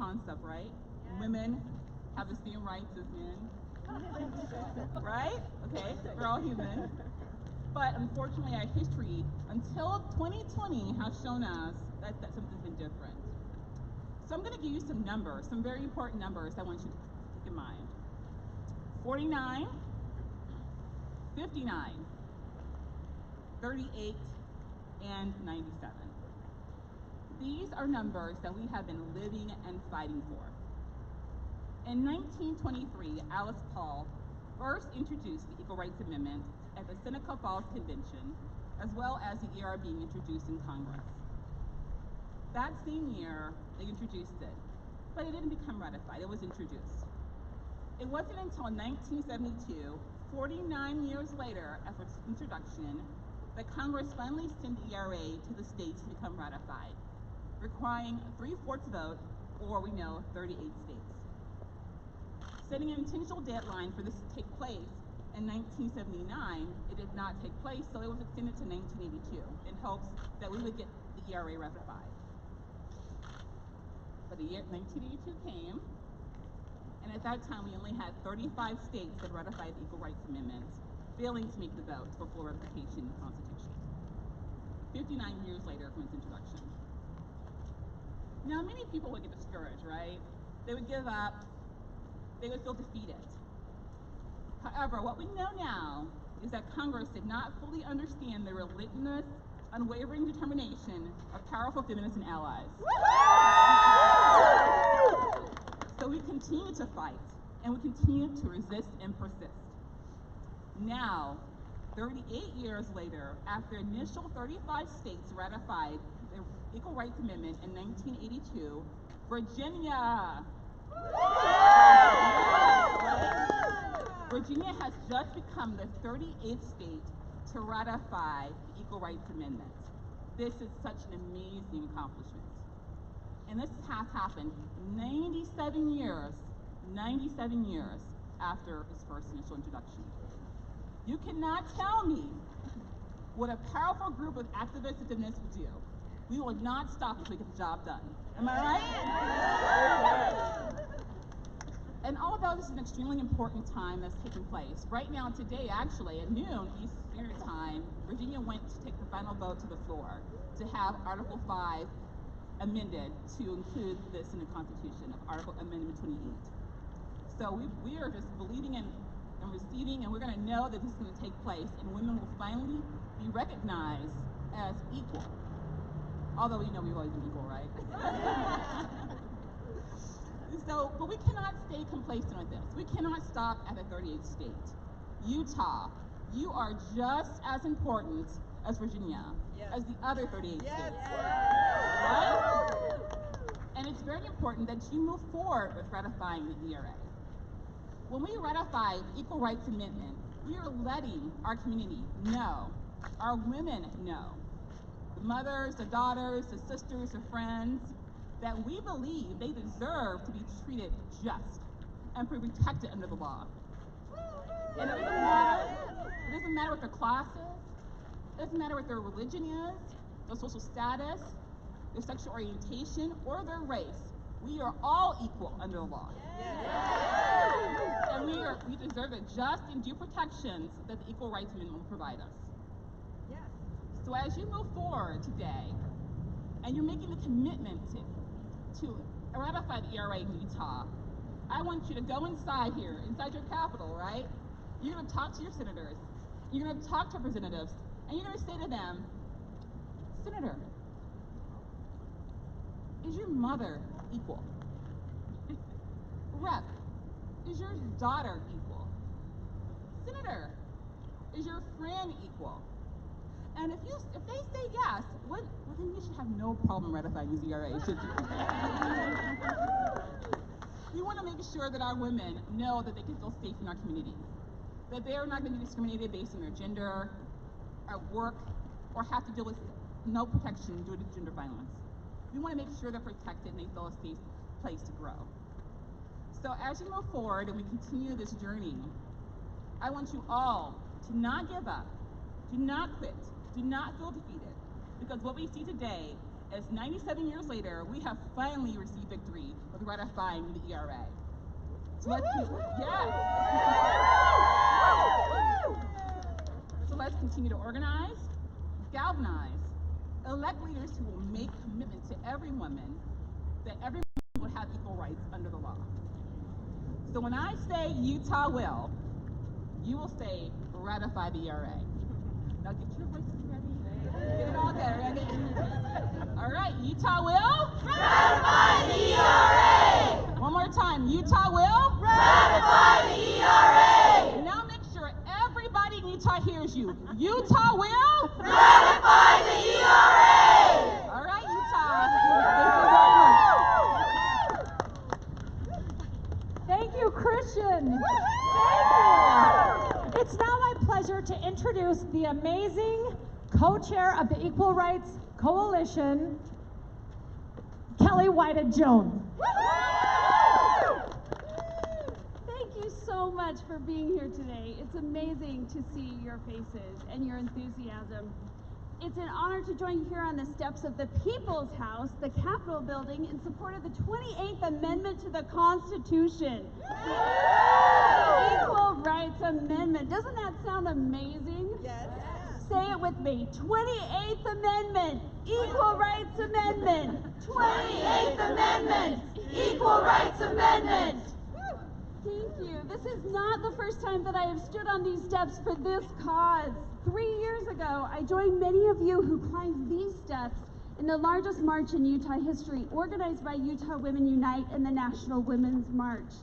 concept, right? Women have the same rights as men, right? Okay, we're all human. But unfortunately, our history until 2020 has shown us that something's been different. So I'm going to give you some numbers, some very important numbers I want you to keep in mind. 49, 59, 38, and 97. These are numbers that we have been living and fighting for. In 1923, Alice Paul first introduced the Equal Rights Amendment at the Seneca Falls Convention, as well as the ERA being introduced in Congress. That same year, they introduced it, but it didn't become ratified, it was introduced. It wasn't until 1972, 49 years later after its introduction, that Congress finally sent the ERA to the states to become ratified, requiring a 3/4 vote, or we know 38 states. Setting an intentional deadline for this to take place in 1979, it did not take place, so it was extended to 1982 in hopes that we would get the ERA ratified. But the year 1982 came, and at that time we only had 35 states that ratified the Equal Rights Amendment, failing to make the vote for full ratification in the Constitution. 59 years later from its introduction. Now, many people would get discouraged, right? They would give up, they would feel defeated. However, what we know now is that Congress did not fully understand the relentless, unwavering determination of powerful feminists and allies. So we continue to fight, and we continue to resist and persist. Now, 38 years later, after initial 35 states ratified the Equal Rights Amendment in 1982, Virginia has just become the 38th state to ratify the Equal Rights Amendment. This is such an amazing accomplishment. And this has happened 97 years after its first initial introduction. You cannot tell me what a powerful group of activists and feminists will do. We will not stop until we get the job done. Am I right? And although this is an extremely important time that's taking place, right now today actually at noon Eastern Standard Time, Virginia went to take the final vote to the floor to have Article 5 amended to include this in the Constitution of Article Amendment 28. So we are just believing and receiving, and we're going to know that this is going to take place, and women will finally be recognized as equal. Although we know we've always been equal, right? But we cannot stay complacent with this. We cannot stop at the 38th state. Utah, you are just as important as Virginia, as the other 38 states. Right? And it's very important that you move forward with ratifying the ERA. When we ratify the Equal Rights Amendment, we are letting our community know, our women know, the mothers, the daughters, the sisters, the friends, that we believe they deserve to be treated just and be protected under the law. And it doesn't matter what their class is, it doesn't matter what their religion is, their social status, their sexual orientation, or their race. We are all equal under the law. And we deserve the just and due protections that the Equal Rights Amendment will provide us. So as you move forward today, and you're making the commitment to ratify the ERA in Utah, I want you to go inside here, inside your capital, right? You're going to talk to your senators, you're going to talk to representatives, and you're going to say to them, Senator, is your mother equal? Rep, is your daughter equal? Senator, is your friend equal? And if they say yes, well, then you should have no problem ratifying the ERA, should you? We want to make sure that our women know that they can feel safe in our communities, that they are not going to be discriminated based on their gender, at work, or have to deal with no protection due to gender violence. We want to make sure they're protected and they feel a safe place to grow. So as you move forward and we continue this journey, I want you all to not give up, do not quit, do not feel defeated, because what we see today is 97 years later, we have finally received victory with ratifying the ERA. So let's So let's continue to organize, galvanize, elect leaders who will make commitment to every woman that every woman will have equal rights under the law. So when I say Utah will, you will say ratify the ERA. Now get your voices ready. Get it all there. Ready? All right, Utah will ratify the ERA. One more time, Utah will ratify the ERA. Now make sure everybody in Utah hears you. Utah will ratify the ERA. All right, Utah. Thank you, Christian. Thank you. It's now my pleasure to introduce the amazing co-chair of the Equal Rights Coalition, Kelly Whited-Jones. Thank you so much for being here today. It's amazing to see your faces and your enthusiasm. It's an honor to join you here on the steps of the People's House, the Capitol building, in support of the 28th Amendment to the Constitution. Equal Rights Amendment. Doesn't that sound amazing? Yes. Say it with me. 28th Amendment. Equal Rights Amendment. 28th Amendment. Equal Rights Amendment. Thank you. This is not the first time that I have stood on these steps for this cause. 3 years ago, I joined many of you who climbed these steps in the largest march in Utah history, organized by Utah Women Unite and the National Women's March.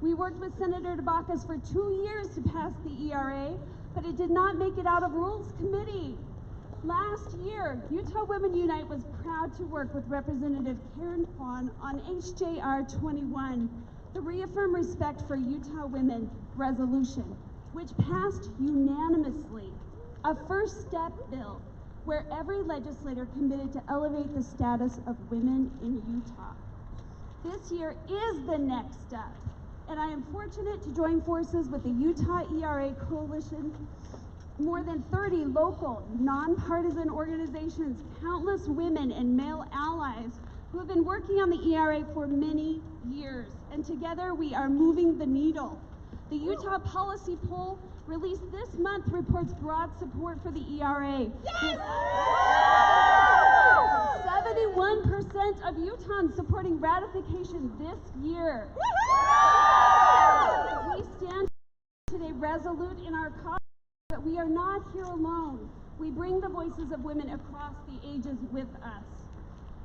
We worked with Senator DeBacus for 2 years to pass the ERA, but it did not make it out of Rules Committee. Last year, Utah Women Unite was proud to work with Representative Karen Kwan on HJR 21, the Reaffirm Respect for Utah Women resolution, which passed unanimously. A first step bill where every legislator committed to elevate the status of women in Utah. This year is the next step, and I am fortunate to join forces with the Utah ERA Coalition, more than 30 local, nonpartisan organizations, countless women and male allies who have been working on the ERA for many years, and together we are moving the needle. The Utah Policy Poll released this month reports broad support for the ERA. Yes! 71% of Utahns supporting ratification this year. We stand today resolute in our cause, but we are not here alone. We bring the voices of women across the ages with us.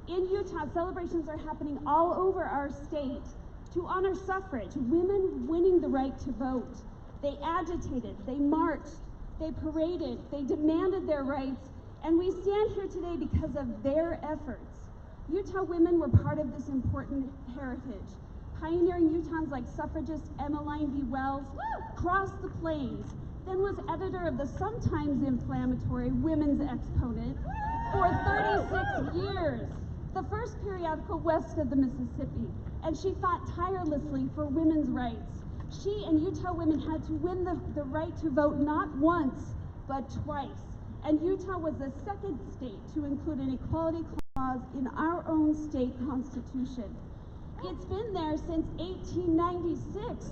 In Utah, celebrations are happening all over our state to honor suffrage, women winning the right to vote. They agitated, they marched, they paraded, they demanded their rights, and we stand here today because of their efforts. Utah women were part of this important heritage. Pioneering Utahns like suffragist Emmeline B. Wells crossed the plains, then was editor of the sometimes inflammatory Women's Exponent for 36 years, the first periodical west of the Mississippi, and she fought tirelessly for women's rights. She and Utah women had to win the right to vote not once, but twice. And Utah was the second state to include an equality clause in our own state constitution. It's been there since 1896.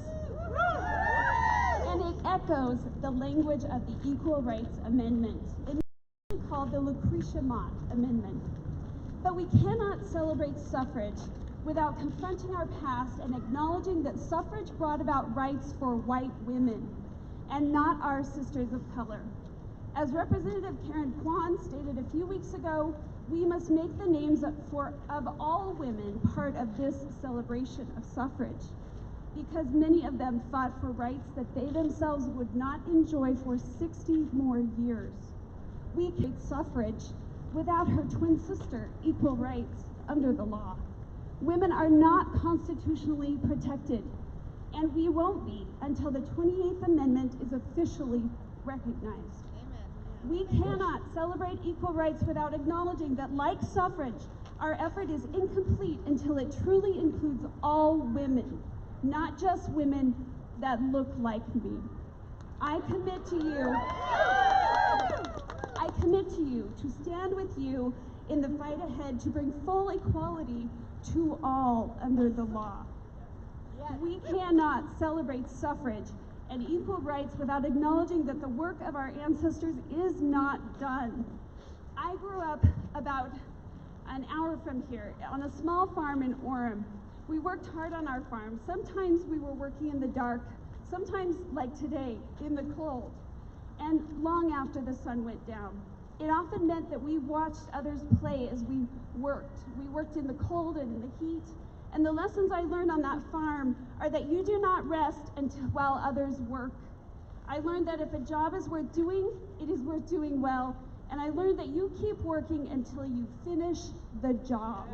And it echoes the language of the Equal Rights Amendment, called the Lucretia Mott Amendment. But we cannot celebrate suffrage without confronting our past and acknowledging that suffrage brought about rights for white women and not our sisters of color. As Representative Karen Kwan stated a few weeks ago, we must make the names of all women part of this celebration of suffrage, because many of them fought for rights that they themselves would not enjoy for 60 more years. We can't suffrage without her twin sister, equal rights under the law. Women are not constitutionally protected, and we won't be until the 28th Amendment is officially recognized. Amen. We cannot celebrate equal rights without acknowledging that, like suffrage, our effort is incomplete until it truly includes all women, not just women that look like me. I commit to you to stand with you in the fight ahead to bring full equality to all under the law. We cannot celebrate suffrage and equal rights without acknowledging that the work of our ancestors is not done. I grew up about an hour from here on a small farm in Orem. We worked hard on our farm. Sometimes we were working in the dark, sometimes like today, in the cold, and long after the sun went down. It often meant that we watched others play as we worked. We worked in the cold and in the heat. And the lessons I learned on that farm are that you do not rest while others work. I learned that if a job is worth doing, it is worth doing well. And I learned that you keep working until you finish the job.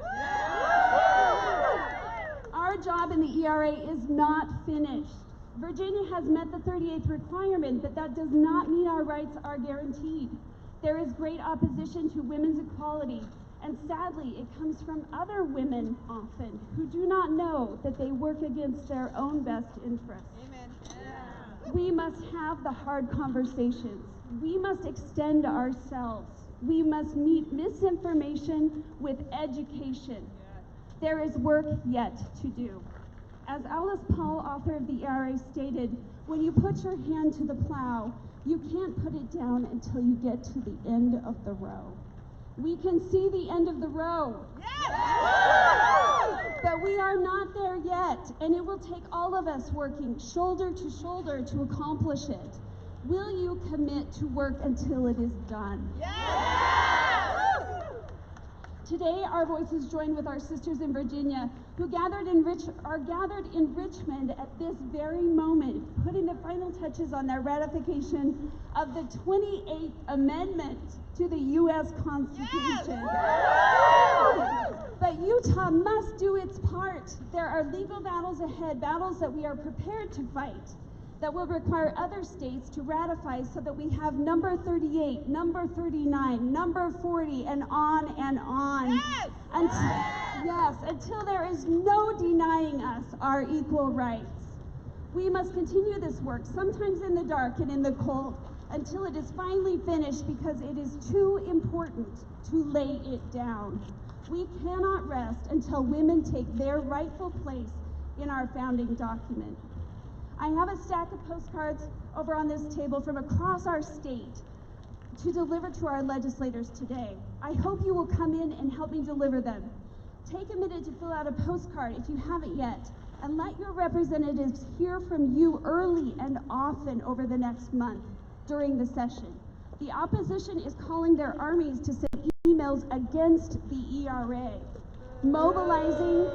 Our job in the ERA is not finished. Virginia has met the 38th requirement, but that does not mean our rights are guaranteed. There is great opposition to women's equality, and sadly, it comes from other women often who do not know that they work against their own best interests. Amen. Yeah. We must have the hard conversations. We must extend ourselves. We must meet misinformation with education. There is work yet to do. As Alice Paul, author of the ERA, stated, when you put your hand to the plow, you can't put it down until you get to the end of the row. We can see the end of the row. Yes! But we are not there yet, and it will take all of us working shoulder to shoulder to accomplish it. Will you commit to work until it is done? Yes! Today, our voices join with our sisters in Virginia who are gathered in Richmond at this very moment, putting the final touches on their ratification of the 28th Amendment to the U.S. Constitution. Yes! But Utah must do its part. There are legal battles ahead, battles that we are prepared to fight, that will require other states to ratify so that we have number 38, number 39, number 40, and on and on. Yes! Until there is no denying us our equal rights. We must continue this work, sometimes in the dark and in the cold, until it is finally finished because it is too important to lay it down. We cannot rest until women take their rightful place in our founding document. I have a stack of postcards over on this table from across our state to deliver to our legislators today. I hope you will come in and help me deliver them. Take a minute to fill out a postcard if you haven't yet, and let your representatives hear from you early and often over the next month during the session. The opposition is calling their armies to send emails against the ERA, mobilizing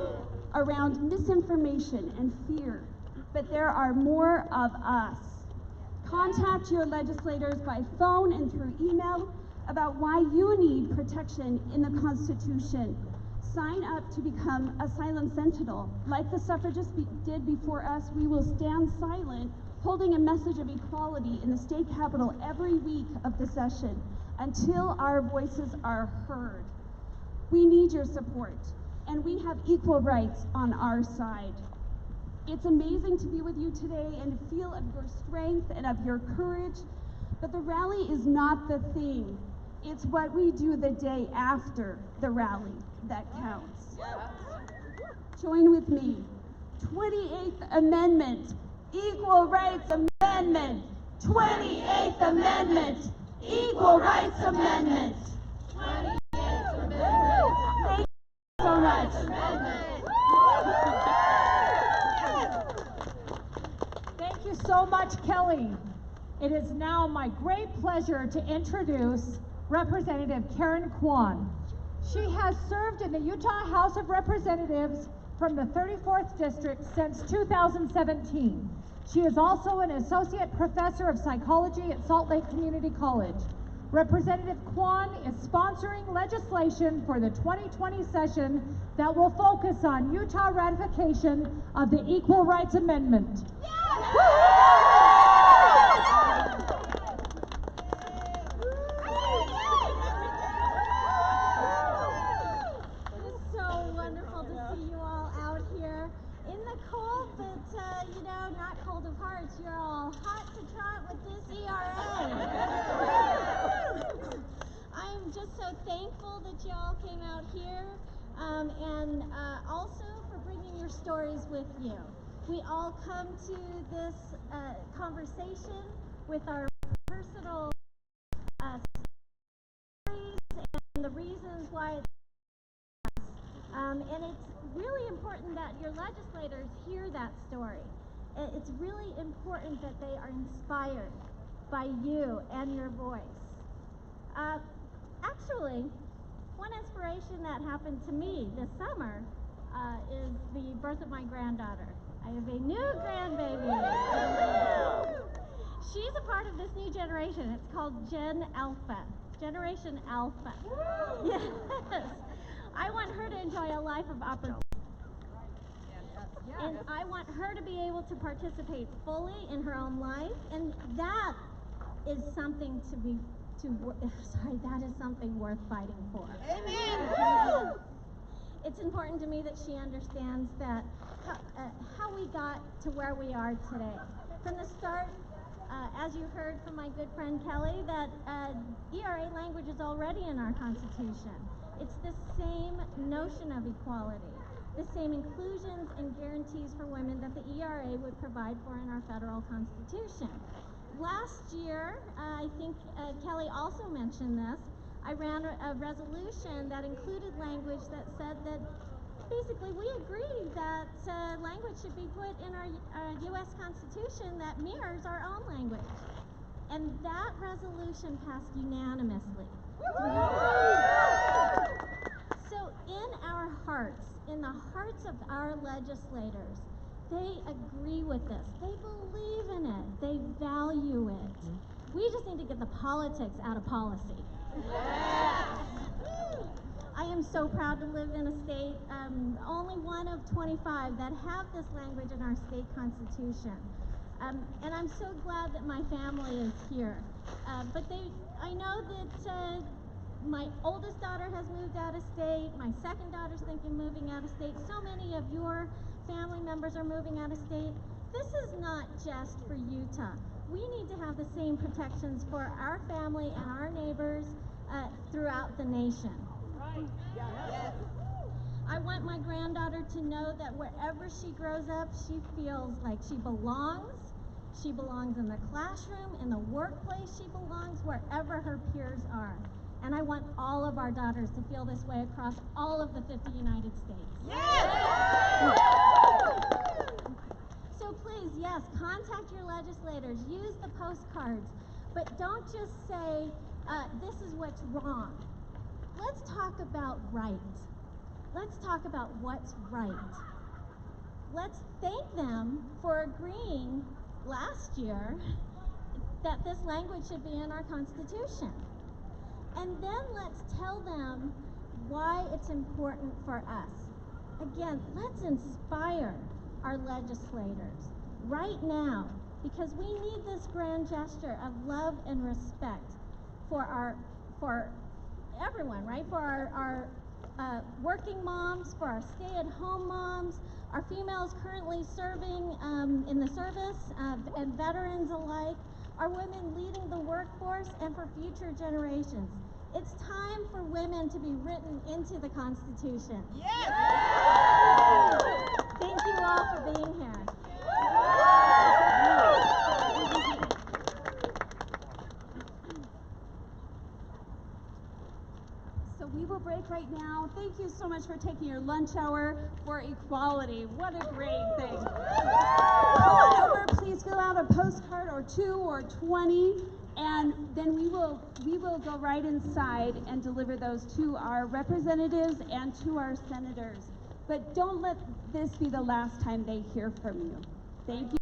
around misinformation and fear. But there are more of us. Contact your legislators by phone and through email about why you need protection in the Constitution. Sign up to become a silent sentinel. Like the suffragists did before us, we will stand silent, holding a message of equality in the state capitol every week of the session until our voices are heard. We need your support, and we have equal rights on our side. It's amazing to be with you today and to feel of your strength and of your courage, but the rally is not the thing. It's what we do the day after the rally that counts. Join with me. 28th Amendment, Equal Rights Amendment. 28th Amendment, Equal Rights Amendment. 28th Amendment. Thank you so much. Thank you so much, Kelly. It is now my great pleasure to introduce Representative Karen Kwan. She has served in the Utah House of Representatives from the 34th District since 2017. She is also an Associate Professor of Psychology at Salt Lake Community College. Representative Kwan is sponsoring legislation for the 2020 session that will focus on Utah ratification of the Equal Rights Amendment. Not cold of hearts, you're all hot to trot with this ERA. I'm just so thankful that you all came out here. and also for bringing your stories with you. We all come to this conversation with our personal stories and the reasons why it's and it's really important that your legislators hear that story. It's really important that they are inspired by you and your voice. Actually, one inspiration that happened to me this summer is the birth of my granddaughter. I have a new grandbaby. She's a part of this new generation. It's called Gen Alpha, Generation Alpha. Yes. I want her to enjoy a life of opportunity. And I want her to be able to participate fully in her own life, and that is something that is something worth fighting for. Amen. It's important to me that she understands that how we got to where we are today. From the start, as you heard from my good friend Kelly, that ERA language is already in our Constitution. It's the same notion of equality, the same inclusions and guarantees for women that the ERA would provide for in our federal Constitution. Last year, I think Kelly also mentioned this, I ran a resolution that included language that said that basically we agree that language should be put in our U.S. Constitution that mirrors our own language. And that resolution passed unanimously. So in our hearts, in the hearts of our legislators, they agree with this. They believe in it. They value it. We just need to get the politics out of policy. I am so proud to live in a state, only one of 25 that have this language in our state constitution. And I'm so glad that my family is here. But I know that my oldest daughter has moved out of state. My second daughter's thinking moving out of state. So many of your family members are moving out of state. This is not just for Utah. We need to have the same protections for our family and our neighbors throughout the nation. Right. Yes. I want my granddaughter to know that wherever she grows up, she feels like she belongs. She belongs in the classroom, in the workplace, she belongs wherever her peers are. And I want all of our daughters to feel this way across all of the 50 United States. Yes! So please, yes, contact your legislators, use the postcards, but don't just say, this is what's wrong. Let's talk about right. Let's talk about what's right. Let's thank them for agreeing last year that this language should be in our Constitution. And then let's tell them why it's important for us. Again, let's inspire our legislators right now, because we need this grand gesture of love and respect for everyone, right? For our working moms, for our stay-at-home moms, our females currently serving in the service, and veterans alike, our women leading the workforce, and for future generations. It's time for women to be written into the Constitution. Yes! Thank you all for being here. So we will break right now. Thank you so much for taking your lunch hour for equality. What a great thing. Come on over, please fill out a postcard or 2 or 20, and then we will go right inside and deliver those to our representatives and to our senators. But don't let this be the last time they hear from you. Thank you.